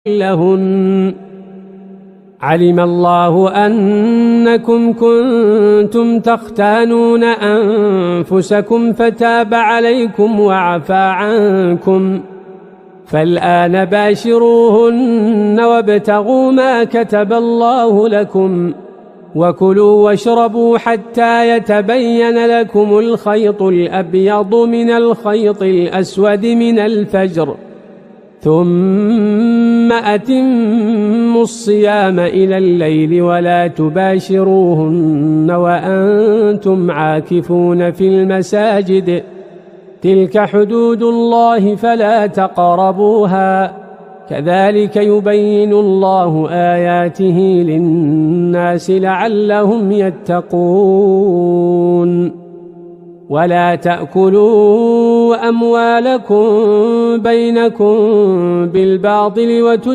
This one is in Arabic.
لهن علم الله أنكم كنتم تختانون أنفسكم فتاب عليكم وعفى عنكم فالآن باشروهن وابتغوا ما كتب الله لكم وكلوا واشربوا حتى يتبين لكم الخيط الأبيض من الخيط الأسود من الفجر ثم أتموا الصيام إلى الليل ولا تباشروهن وأنتم عاكفون في المساجد تلك حدود الله فلا تقربوها كذلك يبين الله آياته للناس لعلهم يتقون ولا تأكلوا أموالكم بينكم بالباطل